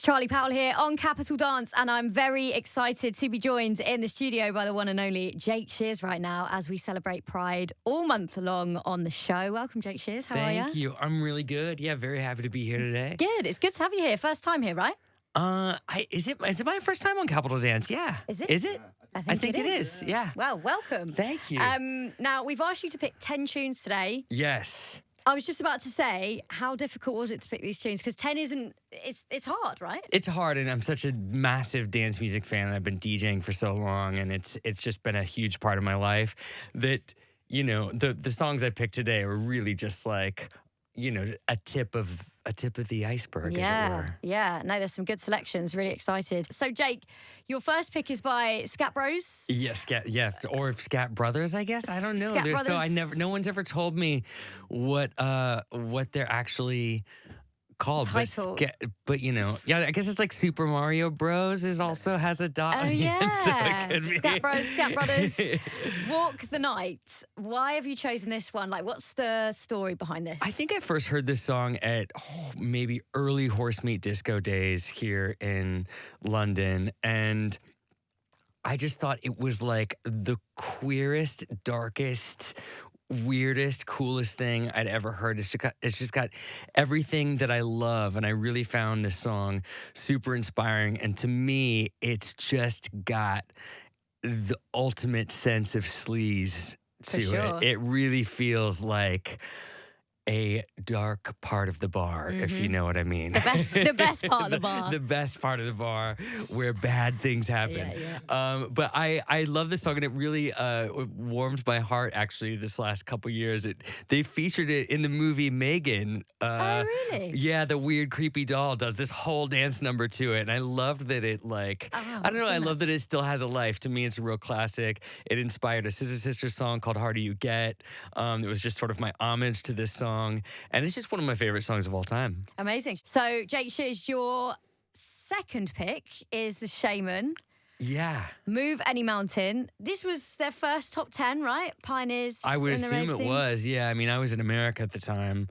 Charlie Powell here on Capital Dance, and I'm very excited to be joined in the studio by the one and only Jake Shears right now as we celebrate Pride all month long on the show. Welcome, Jake Shears. How are you? Thank you. I'm really good. Yeah, very happy to be here today. Good. It's good to have you here. First time here, right? Is it my first time on Capital Dance? Yeah. Is it? Is it? I think it is. Yeah. Well, welcome. Thank you. Now, we've asked you to pick 10 tunes today. Yes. I was just about to say, how difficult was it to pick these tunes? Because 10 isn't, it's hard, right? It's hard, and I'm such a massive dance music fan, and I've been DJing for so long, and it's just been a huge part of my life that, you know, the songs I picked today are really just like, you know, a tip of the iceberg, as it were. Yeah. No, there's some good selections. Really excited. So, Jake, your first pick is by Scat Bros. Yes, or Scat Brothers, I guess. I don't know. Scat Brothers. No one's ever told me what they're actually called. Title. But you know, yeah, I guess it's like Super Mario Bros. Also has a dot. Oh, on the end, so it could be. Scat Brothers. Walk the Night. Why have you chosen this one? Like, what's the story behind this? I think I first heard this song at maybe early Horse Meat Disco days here in London, and I just thought it was like the queerest, darkest, weirdest, coolest thing I'd ever heard. It's just got everything that I love, and I really found this song super inspiring. And to me, it's just got the ultimate sense of sleaze to it. It really feels like a dark part of the bar, if you know what I mean. The best part of the bar. The best part of the bar where bad things happen. Yeah. But I love this song, and it really warmed my heart, actually, this last couple years. They featured it in the movie Megan. Oh, really? Yeah, the weird, creepy doll does this whole dance number to it, and I loved that it, like, I don't know, I love that it still has a life. To me, it's a real classic. It inspired a Scissor Sisters song called Harder You Get. It was just sort of my homage to this song. And it's just one of my favorite songs of all time. Amazing. So, Jake Shears, your second pick is the Shamen. Yeah. Move Any Mountain. This was their first top 10, right? Pioneers. I would in the assume rave it scene. was. Yeah. I mean, I was in America at the time.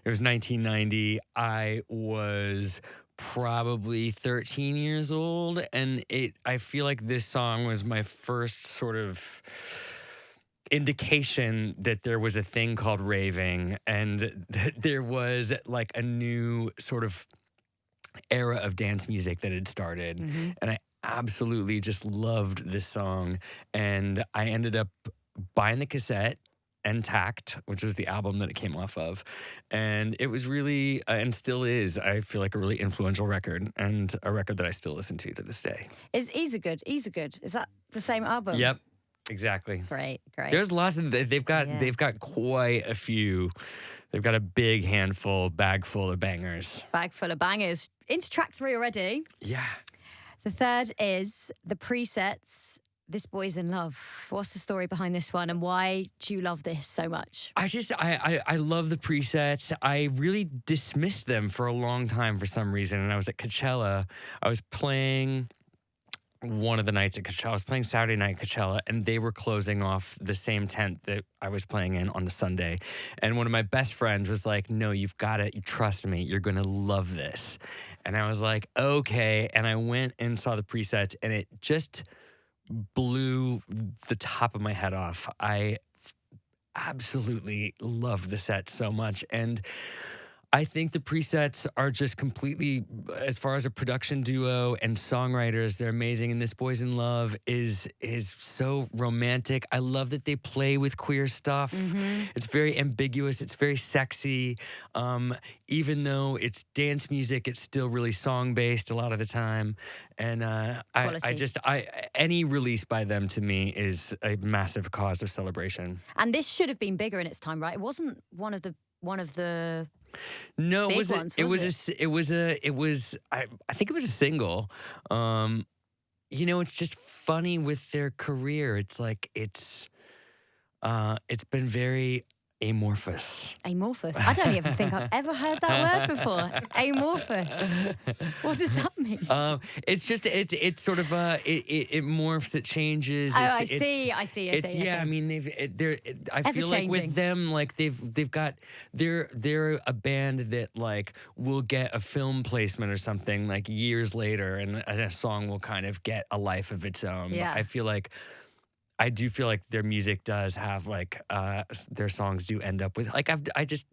It was 1990. I was probably 13 years old. And I feel like this song was my first sort of indication that there was a thing called raving, and that there was like a new sort of era of dance music that had started. And I absolutely just loved this song. And I ended up buying the cassette and Tact, which was the album that it came off of. And it was really, and still is, I feel like, a really influential record, and a record that I still listen to this day. Is Easy Good? Is that the same album? Yep. Exactly. Great. There's lots of they've got quite a few. They've got a big bag full of bangers. Bag full of bangers. Into track 3 already. Yeah. The third is the presets. This Boy's in Love. What's the story behind this one, and why do you love this so much? I love the presets. I really dismissed them for a long time for some reason. And I was at Coachella. I was playing one of the nights at Coachella. I was playing Saturday night at Coachella, and they were closing off the same tent that I was playing in on the Sunday. And one of my best friends was like, no, you've got to trust me. You're going to love this. And I was like, okay. And I went and saw the presets, and it just blew the top of my head off. I absolutely loved the set so much. And I think the presets are just completely, as far as a production duo and songwriters, they're amazing. And This Boy's in Love is so romantic. I love that they play with queer stuff. It's very ambiguous. It's very sexy. Even though it's dance music, it's still really song-based a lot of the time. And any release by them to me is a massive cause of celebration. And this should have been bigger in its time, right? It wasn't one of the No, big I think it was a single. You know, it's just funny with their career. It's like it's been very amorphous. Amorphous. I don't even think I've ever heard that word before. Amorphous. What does that mean? It's just it's sort of it morphs, it changes. Oh, I see. I see. Yeah, I mean I feel like with them, like they've got they're a band that like will get a film placement or something like years later, and a song will kind of get a life of its own. Yeah. But I do feel like their music does have like their songs do end up with like I just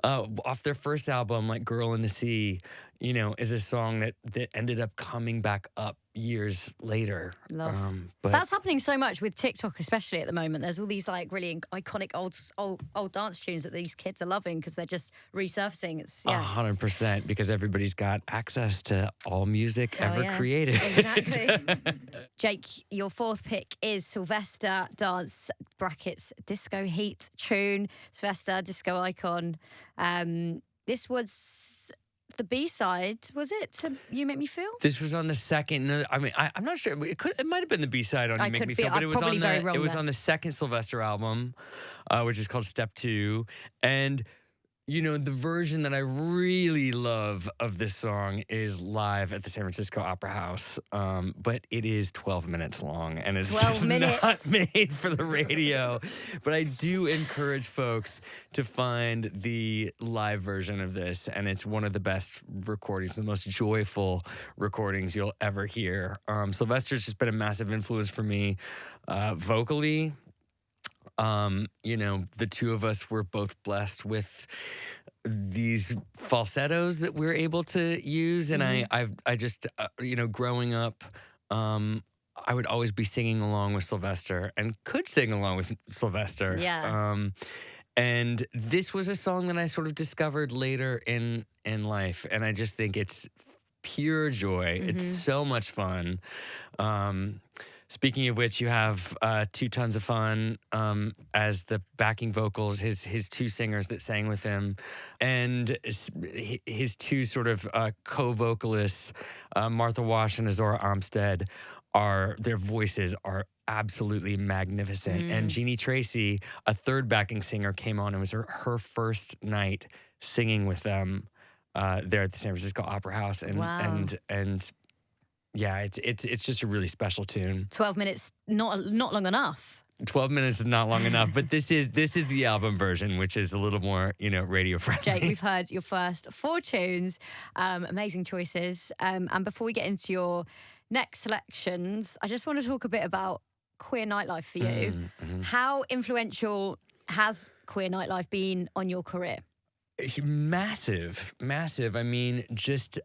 off their first album, like Girl in the Sea, you know, is a song that ended up coming back up years later. Love. But that's happening so much with TikTok, especially at the moment. There's all these like really iconic old dance tunes that these kids are loving because they're just resurfacing. It's 100%, because everybody's got access to all music ever created. Exactly. Jake, your fourth pick is Sylvester dance brackets disco heat tune. Sylvester, disco icon. This was the B-side, was it, to You Make Me Feel? This was on the second. No, I mean, I'm not sure. It might have been the B-side on You Make Me Feel, but it was on the second Sylvester album, which is called Step 2. And you know, the version that I really love of this song is live at the San Francisco Opera House, but it is 12 minutes long, and it's just not made for the radio. But I do encourage folks to find the live version of this, and it's one of the best recordings, the most joyful recordings you'll ever hear. Sylvester's just been a massive influence for me vocally. You know, the two of us were both blessed with these falsettos that we're able to use. And I just, you know, growing up, I would always be singing along with Sylvester and could sing along with Sylvester. Yeah. And this was a song that I sort of discovered later in life. And I just think it's pure joy. It's so much fun. Speaking of which, you have 2 Tons of Fun as the backing vocals, his 2 singers that sang with him, and his 2 sort of co-vocalists, Martha Wash and Azora Armstead, their voices are absolutely magnificent. And Jeannie Tracy, a 3rd backing singer, came on. It was her first night singing with them there at the San Francisco Opera House, and yeah, it's just a really special tune. 12 minutes, not long enough. 12 minutes is not long enough, but this is the album version, which is a little more, you know, radio friendly. Jake, we've heard your first 4 tunes, amazing choices. And before we get into your next selections, I just want to talk a bit about queer nightlife for you. How influential has queer nightlife been on your career? Massive. I mean, just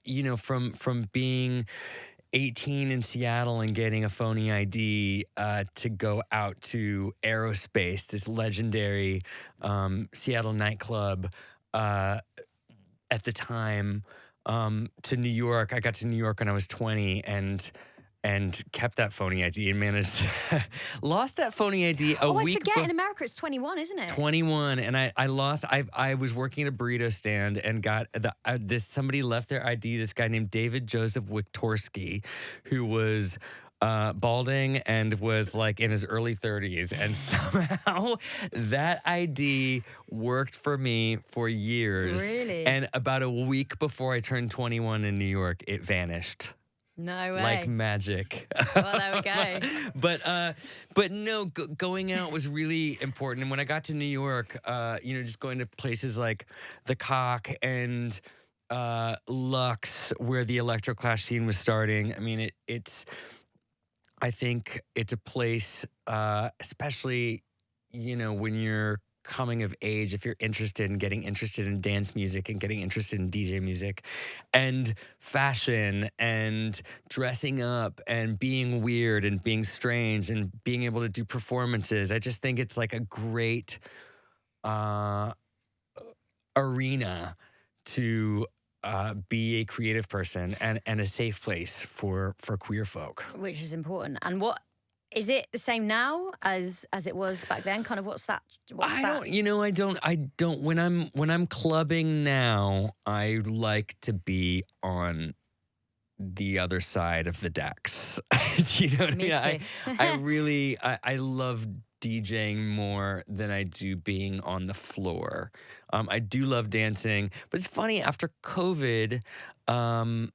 you know, from being 18 in Seattle and getting a phony ID to go out to Aerospace, this legendary Seattle nightclub at the time, to New York. I got to New York when I was 20 and kept that phony ID and managed lost that phony ID a week. I forget, in America it's 21, isn't it? 21, and I lost. I was working at a burrito stand and got somebody left their ID. This guy named David Joseph Wiktorski, who was balding and was like in his early 30s, and somehow that ID worked for me for years. Really? And about a week before I turned 21 in New York, it vanished. No way. Like magic. Well, there we go. But no, going out was really important. And when I got to New York, you know, just going to places like the Cock and Lux, where the electroclash scene was starting. I mean, I think it's a place, especially, you know, when you're coming of age, if you're interested in getting interested in dance music and getting interested in DJ music and fashion and dressing up and being weird and being strange and being able to do performances. I just think it's like a great arena to be a creative person and a safe place for queer folk. Which is important. And what is it the same now as it was back then? Kind of what's that? I don't. When I'm clubbing now, I like to be on the other side of the decks. You know what I mean? Me too. I love DJing more than I do being on the floor. I do love dancing, but it's funny, after COVID, a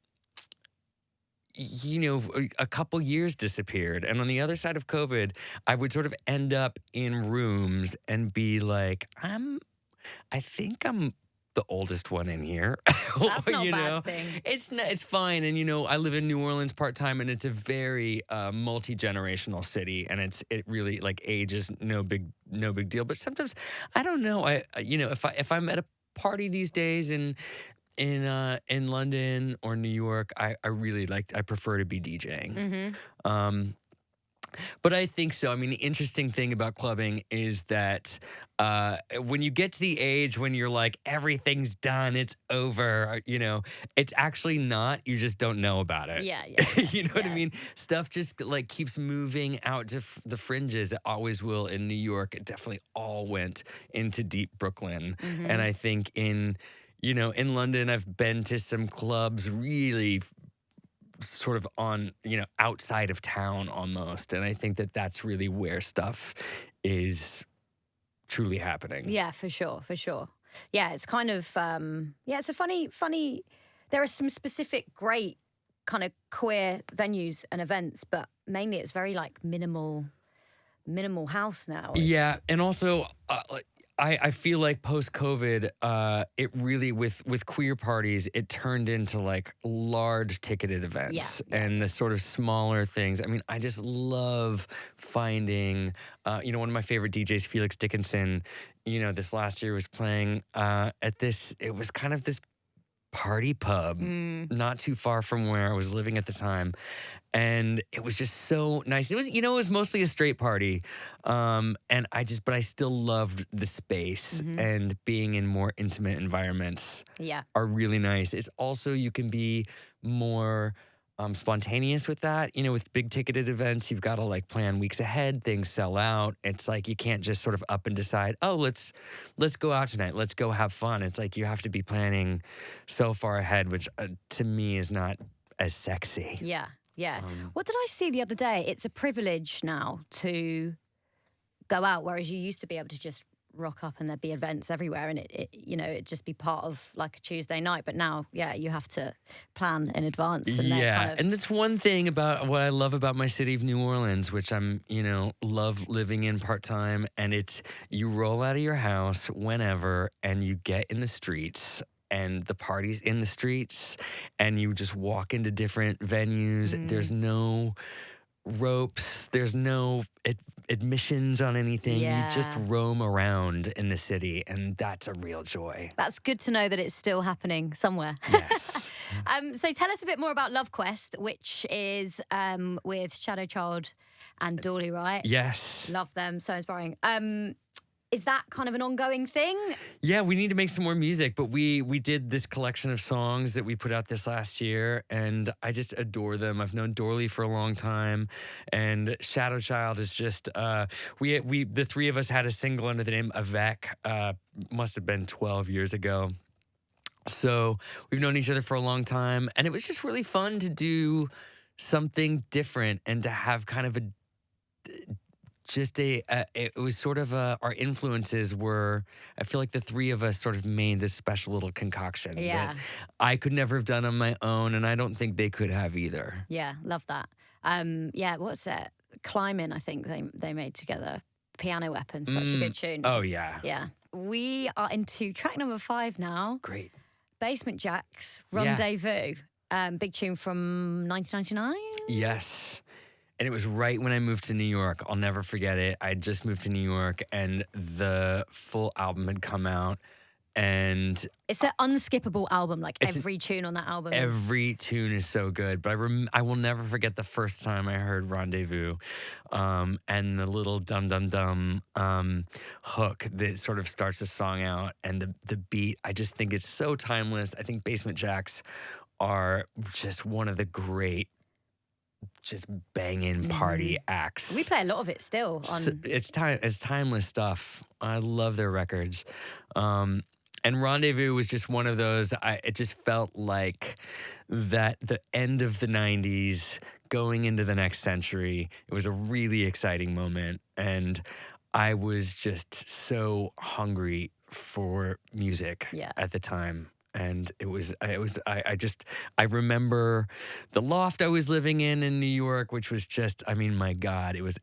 couple years disappeared. And on the other side of COVID, I would sort of end up in rooms and be like, I think I'm the oldest one in here. That's not a bad thing. It's fine. And I live in New Orleans part-time, and it's a very multi-generational city, and it really, like, age is no big deal. But sometimes, I don't know, if I'm at a party these days in London or New York, I really I prefer to be DJing. But I think so. I mean, the interesting thing about clubbing is that when you get to the age when you're like, everything's done, it's over, it's actually not. You just don't know about it. Yeah. You know what I mean? Stuff just keeps moving out to the fringes. It always will in New York. It definitely all went into deep Brooklyn. And I think in London, I've been to some clubs really sort of on, outside of town almost. And I think that that's really where stuff is truly happening. Yeah, for sure. Yeah, it's kind of, it's a funny, there are some specific great kind of queer venues and events, but mainly it's very minimal house now. Yeah, and also, I feel like post-COVID, it really, with queer parties, it turned into large ticketed events and the sort of smaller things. I mean, I just love finding, one of my favorite DJs, Felix Dickinson, this last year was playing at this, it was kind of this party pub not too far from where I was living at the time. And it was just so nice. It was, it was mostly a straight party. But I still loved the space, and being in more intimate environments are really nice. It's also, you can be more spontaneous with that. With big ticketed events, you've got to plan weeks ahead. Things sell out. It's you can't just sort of up and decide, oh, let's go out tonight. Let's go have fun. It's you have to be planning so far ahead, which to me is not as sexy. Yeah. What did I see the other day? It's a privilege now to go out, whereas you used to be able to just rock up and there'd be events everywhere, and it'd just be part of a Tuesday night. But now, you have to plan in advance. And and that's one thing about what I love about my city of New Orleans, which I'm, love living in part-time, and it's, you roll out of your house whenever and you get in the streets, and the party's in the streets, and you just walk into different venues. There's no ropes. There's no admissions on anything. Yeah. You just roam around in the city, and that's a real joy. That's good to know that it's still happening somewhere. Yes. So tell us a bit more about Love Quest, which is with Shadow Child and Dolly, right? Yes. Love them. So inspiring. Is that kind of an ongoing thing? Yeah, we need to make some more music, but we did this collection of songs that we put out this last year, and I just adore them. I've known Dorley for a long time, and Shadow Child is just, we the three of us had a single under the name Avec, must have been 12 years ago. So we've known each other for a long time, and it was just really fun to do something different and to have kind of it was sort of our influences were, I feel like the three of us sort of made this special little concoction that I could never have done on my own, and I don't think they could have either. Yeah, love that. What's that? Climbing, I think they made together. Piano Weapon, such a good tune. Oh, yeah. Yeah. We are into track number 5 now. Great. Basement Jaxx, Rendezvous. Big tune from 1999? Yes. And it was right when I moved to New York. I'll never forget it. I just moved to New York, and the full album had come out. And it's an unskippable album. Every tune on that album. Every tune is so good. But I will never forget the first time I heard Rendezvous, and the little dum dum dum hook that sort of starts the song out, and the beat. I just think it's so timeless. I think Basement Jaxx are just one of the great, just banging party acts. We play a lot of it still. It's timeless stuff. I love their records. And Rendezvous was just one of those, it just felt like that the end of the 90s going into the next century. It was a really exciting moment. And I was just so hungry for music at the time. And I remember the loft I was living in New York, which was just, I mean, my God, it was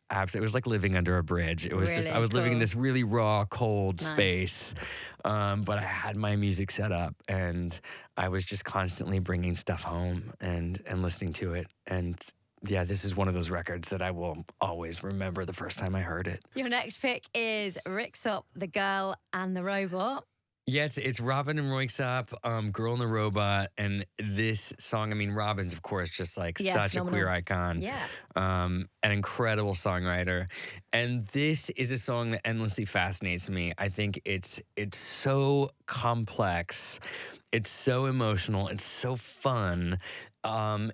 like living under a bridge. It was Really just, I was living in cool. this really raw, cold Nice. space. But I had my music set up and I was just constantly bringing stuff home and listening to it. And yeah, this is one of those records that I will always remember the first time I heard it. Your next pick is Rixop, The Girl and the Robot. Yeah, it's Robyn and Rixop, Girl and the Robot, and this song, I mean, Robyn's, of course, just like such phenomenal. a queer icon. Yeah. An incredible songwriter. And this is a song that endlessly fascinates me. I think it's so complex. It's so emotional. It's so fun.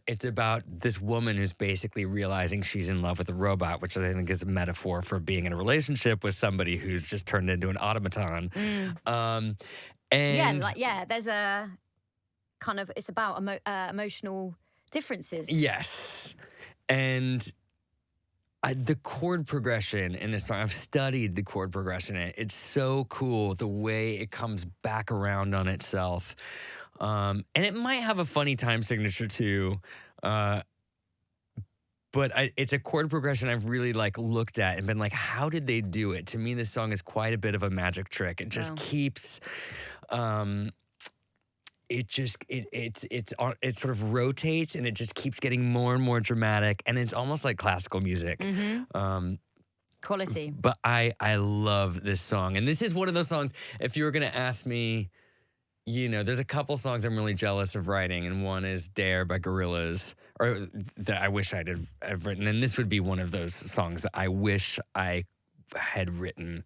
It's about this woman who's basically realizing she's in love with a robot, which I think is a metaphor for being in a relationship with somebody who's just turned into an automaton. There's a kind of, it's about emotional differences. Yes. And the chord progression in this song, I've studied the chord progression in it. It's so cool the way it comes back around on itself. And it might have a funny time signature too, but it's a chord progression I've really like looked at and been like, how did they do it? To me, this song is quite a bit of a magic trick. It just keeps, it sort of rotates and it just keeps getting more and more dramatic, and it's almost like classical music. Quality. But I love this song, and this is one of those songs. If you were gonna ask me, you know, there's a couple songs I'm really jealous of writing, and one is Dare by Gorillaz, or that I wish I'd have written. And this would be one of those songs that I wish I had written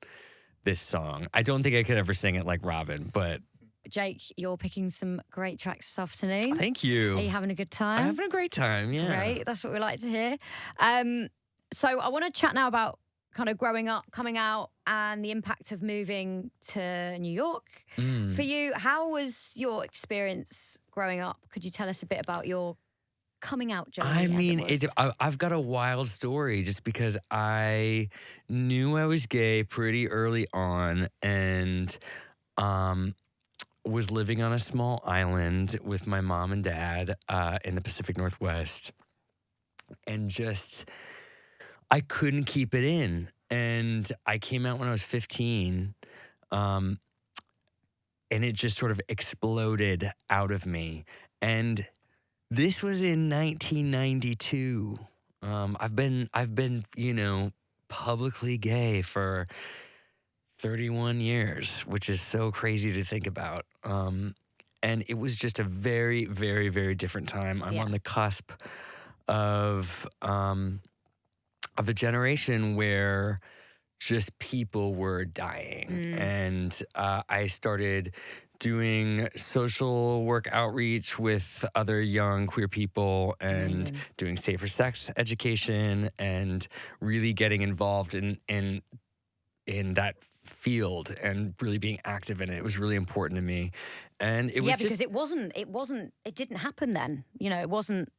this song. I don't think I could ever sing it like Robyn, but... Jake, you're picking some great tracks this afternoon. Thank you. Are you having a good time? I'm having a great time, yeah. Great, that's what we like to hear. So I want to chat now about kind of growing up, coming out, and the impact of moving to New York. For you, how was your experience growing up? Could you tell us a bit about your coming out journey? I mean, I've got a wild story just because I knew I was gay pretty early on, and was living on a small island with my mom and dad in the Pacific Northwest, and just... I couldn't keep it in. And I came out when I was 15, and it just sort of exploded out of me. And this was in 1992. I've been, you know, publicly gay for 31 years, which is so crazy to think about. And it was just a very, very, very different time. I'm on the cusp of a generation where just people were dying. And I started doing social work outreach with other young queer people and doing safer sex education and really getting involved in that field and really being active in it. It was really important to me. And it was because it didn't happen then. It wasn't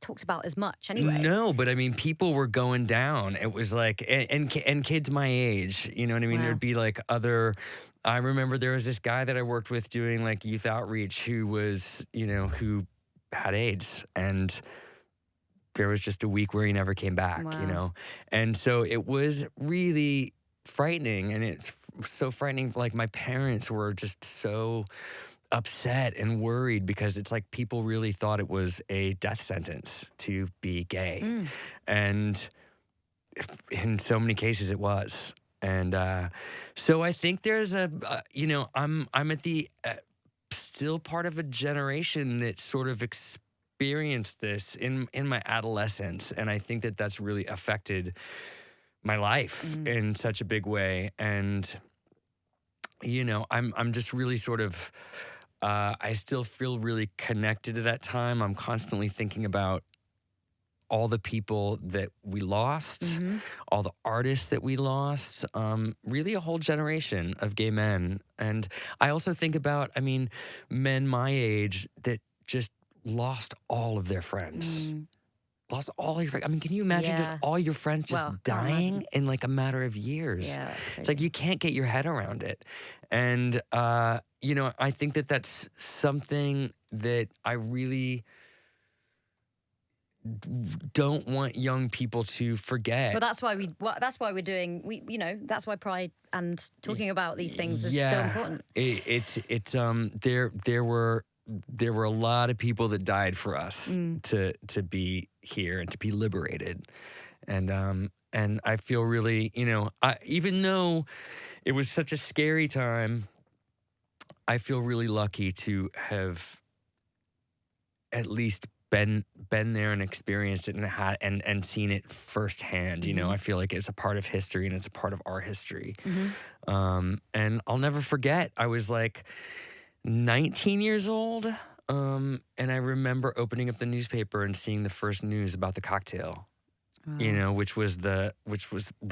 talked about as much anyway. No, but I mean, people were going down. It was like, and kids my age, you know what I mean? Wow. There'd be like I remember there was this guy that I worked with doing like youth outreach who was, who had AIDS, and there was just a week where he never came back, And so it was really frightening, and it's so frightening. Like my parents were just so upset and worried because it's like people really thought it was a death sentence to be gay, and in so many cases it was. And so I think there's I'm at the still part of a generation that sort of experienced this in my adolescence, and I think that that's really affected my life in such a big way. And I'm just really sort of I still feel really connected to that time. I'm constantly thinking about all the people that we lost, all the artists that we lost, really a whole generation of gay men. And I also think about, men my age that just lost all of their friends. lost all your friends. I mean, can you imagine just Yeah. all your friends just Well, can't dying imagine. in like a matter of years? Yeah, that's crazy. It's like you can't get your head around it. And, you know, I think that that's something that I really don't want young people to forget. Well, that's why we're doing. You know, that's why Pride and talking about these things is still important. There were a lot of people that died for us to be here and to be liberated, and I feel really, you know, even though it was such a scary time, I feel really lucky to have at least been there and experienced it and seen it firsthand. You know, I feel like it's a part of history and it's a part of our history. And I'll never forget, I was like 19 years old, and I remember opening up the newspaper and seeing the first news about the cocktail. You know, which was the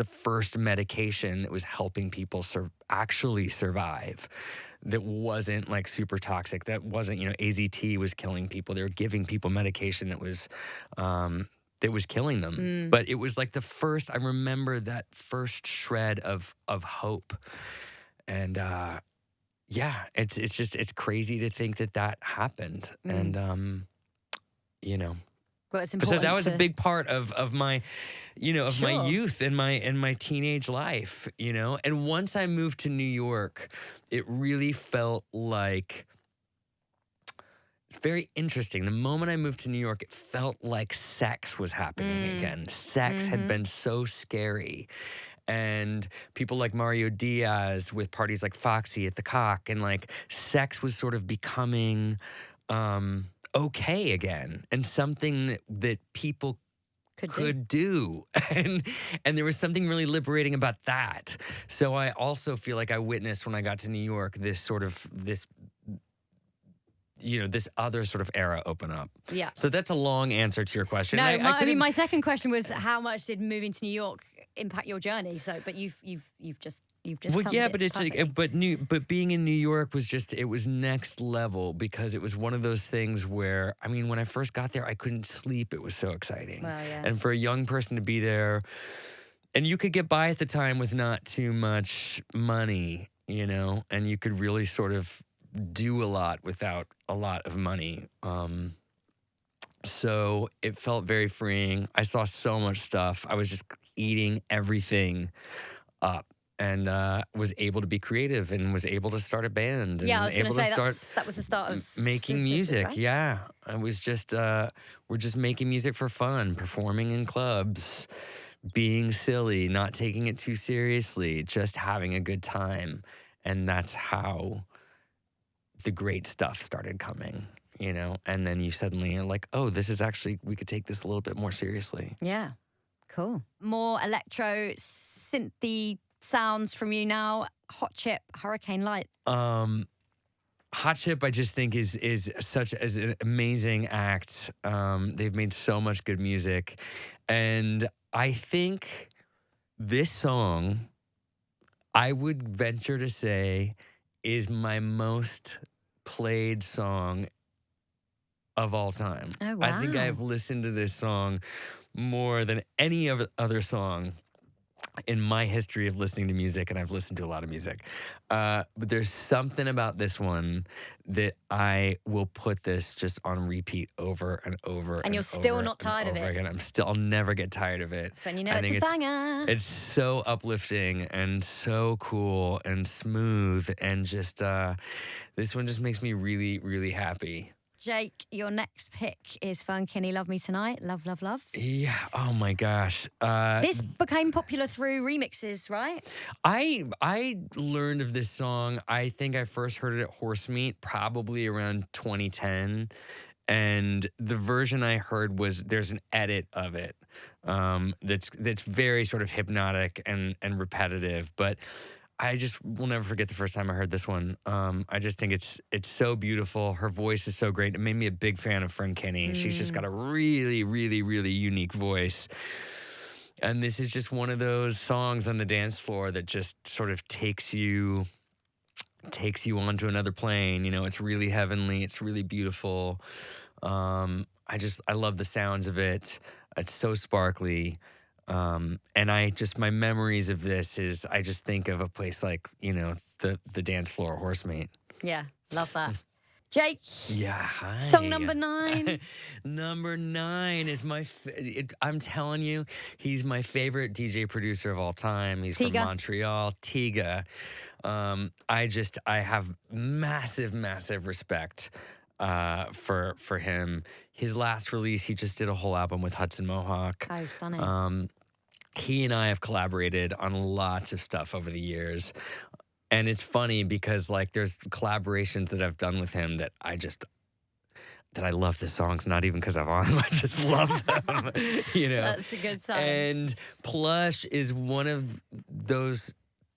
first medication that was helping people actually survive. That wasn't like super toxic. That wasn't, you know, AZT was killing people. They were giving people medication that was killing them. But it was like I remember that first shred of hope. And yeah, it's crazy to think that happened. And you know. But it's important. So that was a big part of my, you know, of my Sure. youth and my teenage life, you know. And once I moved to New York, it really felt like, it's very interesting. The moment I moved to New York, it felt like sex was happening again. Sex had been so scary. And people like Mario Diaz with parties like Foxy at the Cock, and like sex was sort of becoming okay again, and something that people could do. And there was something really liberating about that. So I also feel like I witnessed, when I got to New York, this other sort of era open up. Yeah. So that's a long answer to your question. No, I my second question was, how much did moving to New York impact your journey? So, but you've just well, covered yeah, it but it's perfectly. like, but being in New York was it was next level, because it was one of those things where, I mean, when I first got there, I couldn't sleep. It was so exciting. Well, yeah. And for a young person to be there, and you could get by at the time with not too much money, you know, and you could really sort of do a lot without a lot of money. So it felt very freeing. I saw so much stuff. I was just eating everything up, and was able to be creative, and was able to start a band. And Yeah, I was going able to say start that was the start of making Scissor music. Sisters, right? Yeah, I was just we're just making music for fun, performing in clubs, being silly, not taking it too seriously, just having a good time. And that's how the great stuff started coming, you know. And then you suddenly are like, oh, this is actually, we could take this a little bit more seriously. Yeah, cool. More electro synthy sounds from you now. Hot Chip, Hurricane Light. Hot Chip, I just think is such as an amazing act. They've made so much good music, and I think this song, I would venture to say, is my most played song of all time. Oh, wow. I think I've listened to this song more than any other song in my history of listening to music, and I've listened to a lot of music. But there's something about this one that I will put this just on repeat over and over. And you're still not tired of it. Again. I'll never get tired of it. So when you know it's a banger. It's so uplifting and so cool and smooth, and just this one just makes me really, really happy. Jake, your next pick is Fern Kinney, Love Me Tonight. Love, love, love. Yeah. Oh my gosh. This became popular through remixes, right? I learned of this song, I think I first heard it at Horse Meat, probably around 2010. And the version I heard was, there's an edit of it that's very sort of hypnotic and repetitive. But I just will never forget the first time I heard this one. I just think it's so beautiful. Her voice is so great. It made me a big fan of Fern Kinney. She's just got a really, really, really unique voice. And this is just one of those songs on the dance floor that just sort of takes you onto another plane. You know, it's really heavenly. It's really beautiful. I love the sounds of it. It's so sparkly. And my memories of this is I just think of a place like, the dance floor Horsemate. Yeah, love that. Jake. Yeah, hi. Song number 9. Number 9 is I'm telling you, he's my favorite DJ producer of all time. He's Tiga. from Montreal, Tiga. I have massive respect for him. His last release, he just did a whole album with Hudson Mohawk. Oh, stunning. He and I have collaborated on lots of stuff over the years. And it's funny because like there's collaborations that I've done with him that I love the songs, not even because I'm on them. I just love them, That's a good sign. And Plush is one of those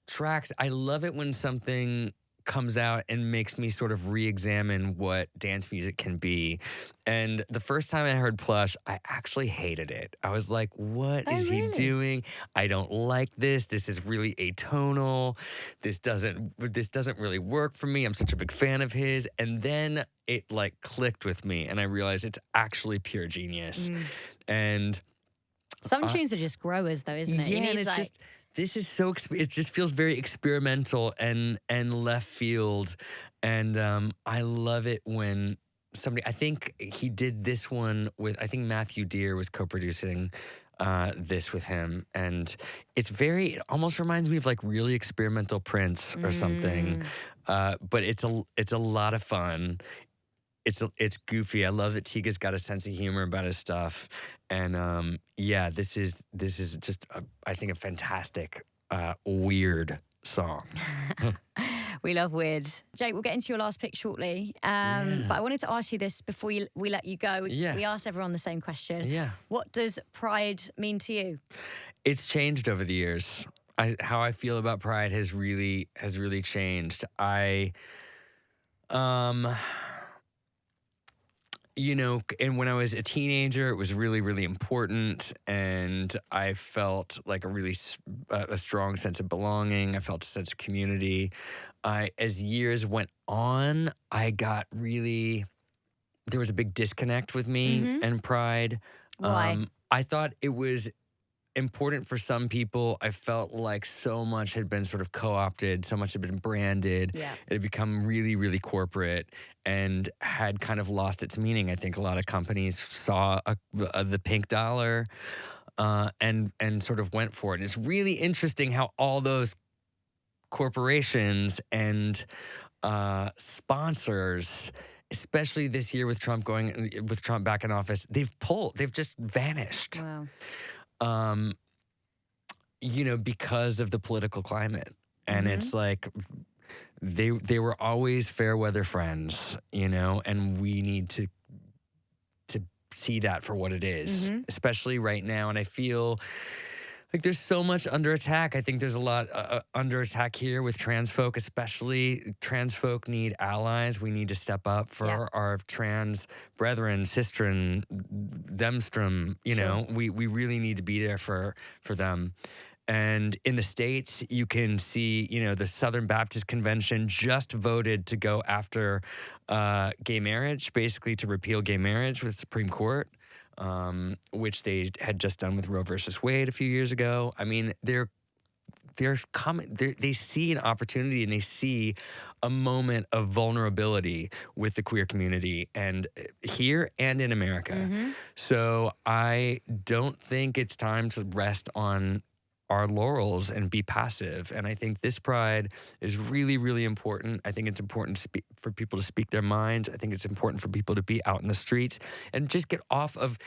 tracks. I love it when something comes out and makes me sort of re-examine what dance music can be. And the first time I heard Plush, I actually hated it. I was like, what is he doing? I don't like this. This is really atonal. This doesn't really work for me. I'm such a big fan of his. And then it like clicked with me and I realized it's actually pure genius. And some tunes are just growers though, isn't it? Yeah, and it's just this is so. It just feels very experimental and left field, and I love it when somebody. I think he did this one with. I think Matthew Deere was co-producing this with him, and it almost reminds me of like really experimental Prince or something, but it's a lot of fun. It's goofy. I love that Tiga's got a sense of humor about his stuff, and this is just I think a fantastic weird song. We love weird. Jake, we'll get into your last pick shortly, but I wanted to ask you this before we let you go. We asked everyone the same question. Yeah. What does Pride mean to you? It's changed over the years. How I feel about Pride has really changed. And when I was a teenager, it was really, really important. And I felt like a strong sense of belonging. I felt a sense of community. As years went on, there was a big disconnect with me and Pride. Why? I thought it was important for some people. I felt like so much had been sort of co-opted, so much had been branded. Yeah. It had become really, really corporate and had kind of lost its meaning. I think a lot of companies saw the pink dollar and sort of went for it. And it's really interesting how all those corporations and sponsors, especially this year with Trump back in office, they've just vanished. Wow. Because of the political climate. And it's like they were always fair weather friends, and we need to see that for what it is, especially right now. And I feel like there's so much under attack. I think there's a lot under attack here with trans folk, especially. Trans folk need allies. We need to step up for our trans brethren, sistren, themstrom. We really need to be there for them. And in the States, you can see, the Southern Baptist Convention just voted to go after gay marriage, basically to repeal gay marriage with the Supreme Court. Which they had just done with Roe versus Wade a few years ago. I mean, they see an opportunity and they see a moment of vulnerability with the queer community, and here and in America. So I don't think it's time to rest on our laurels and be passive. And I think this Pride is really, really important. I think it's important for people to speak their minds. I think it's important for people to be out in the streets and just get off of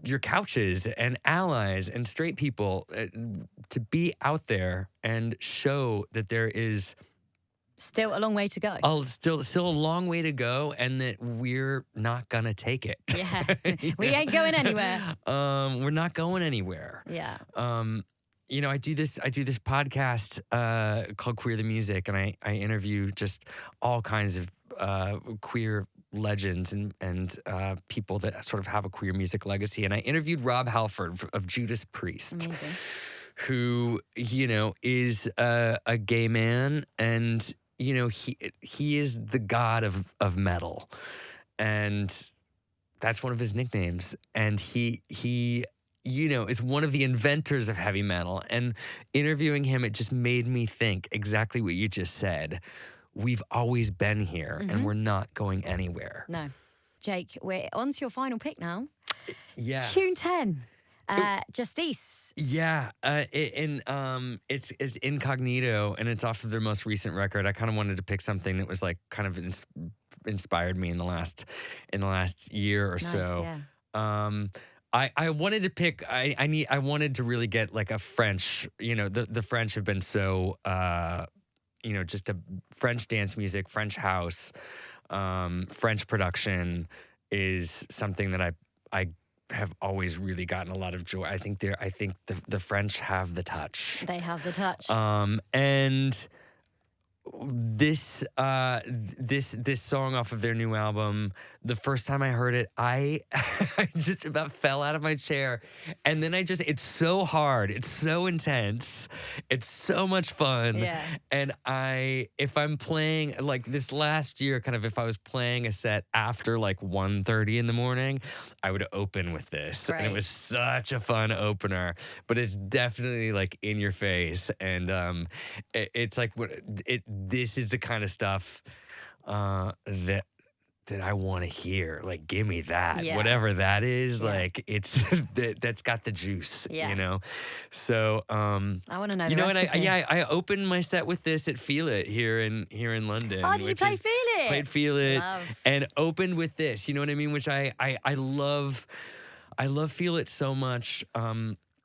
your couches and allies and straight people to be out there and show that there is still a long way to go. Still a long way to go, and that we're not gonna take it. Yeah, we ain't going anywhere. We're not going anywhere. Yeah. I do this podcast called Queer the Music, and I interview just all kinds of queer legends and people that sort of have a queer music legacy. And I interviewed Rob Halford of Judas Priest. Amazing. Who, is a gay man, and, he is the god of metal. And that's one of his nicknames. And he is one of the inventors of heavy metal. And interviewing him, it just made me think exactly what you just said. We've always been here and we're not going anywhere. No. Jake, we're on to your final pick now. Yeah. Tune 10. Justice. Yeah, it's Incognito, and it's off of their most recent record. I kind of wanted to pick something that was like kind of inspired me in the last year or so. Yeah. I wanted to pick. I wanted to really get like a French. The French have been so just a French dance music, French house, French production is something that I have always really gotten a lot of joy. I think the French have the touch. They have the touch. And this song off of their new album, the first time I heard it, I just about fell out of my chair. And then it's so hard. It's so intense. It's so much fun. Yeah. And if I'm playing, like this last year, kind of if I was playing a set after like 1:30 in the morning, I would open with this. Right. And it was such a fun opener. But it's definitely like in your face. And it's like, this is the kind of stuff that I want to hear. Like, give me that. Yeah. Whatever that is, like it's that's got the juice, So I want to know the and recipe. I opened my set with this at Feel It here in London. Oh, did you play Feel It? Played Feel It. Love. And opened with this, you know what I mean? Which I love Feel It so much.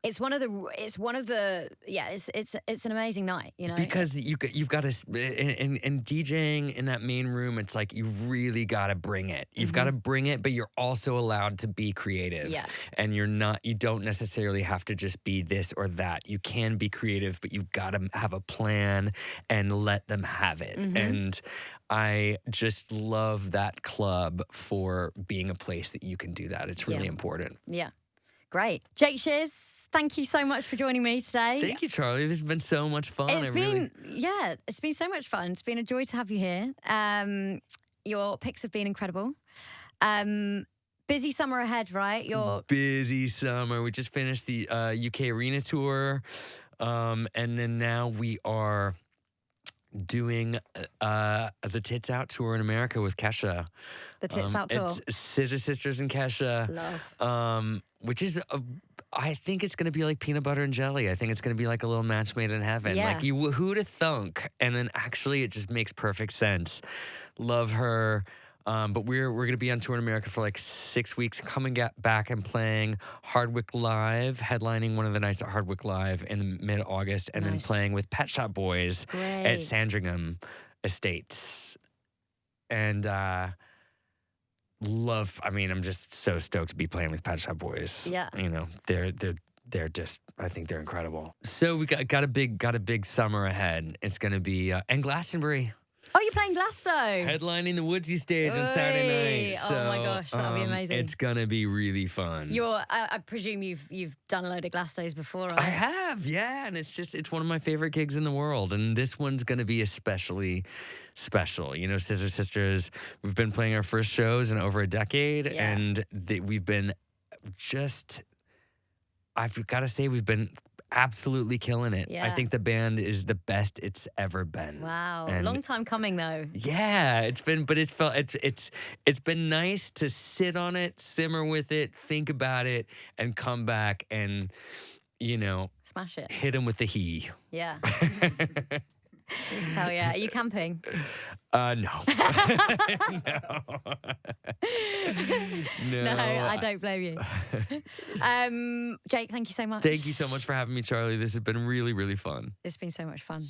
It's one of the it's an amazing night, Because you've got to, and DJing in that main room, it's like you've really got to bring it. You've got to bring it, but you're also allowed to be creative. Yeah. And you don't necessarily have to just be this or that. You can be creative, but you've got to have a plan and let them have it. And I just love that club for being a place that you can do that. It's really important. Yeah. Great. Jake Shears, thank you so much for joining me today. Thank you, Charlie. This has been so much fun. It's been so much fun. It's been a joy to have you here. Your picks have been incredible. Busy summer ahead, right? Busy summer. We just finished the UK Arena tour. And then now we are doing the Tits Out tour in America with Kesha. The Tits Out tour. It's Scissor Sisters and Kesha. Love. Which is, I think it's going to be like peanut butter and jelly. I think it's going to be like a little match made in heaven. Yeah. Like, who'd have thunk? And then actually it just makes perfect sense. Love her. But we're going to be on tour in America for like 6 weeks, coming back and playing Hardwick Live, headlining one of the nights at Hardwick Live in mid-August, and then playing with Pet Shop Boys at Sandringham Estates. And I'm just so stoked to be playing with Pet Shop Boys. Yeah. They're just, I think they're incredible. So we got a big summer ahead. It's going to be, and Glastonbury. Oh, you're playing Glasto. Headlining the Woodsy stage on Saturday night. So, oh my gosh, that'll be amazing. It's gonna be really fun. I presume you've done a load of Glastos before, right? I have, yeah, and it's one of my favorite gigs in the world, and this one's gonna be especially special. Scissor Sisters, we've been playing our first shows in over a decade, and we've been I've got to say, we've been absolutely killing it. Yeah. I think the band is the best it's ever been. Wow, And long time coming though. yeah, it's been nice to sit on it, simmer with it, think about it, and come back and Smash it. hit him with the he. Yeah. Hell yeah. Are you camping? No. No, I don't blame you. Jake, thank you so much. Thank you so much for having me, Charlie. This has been really, really fun. It's been so much fun.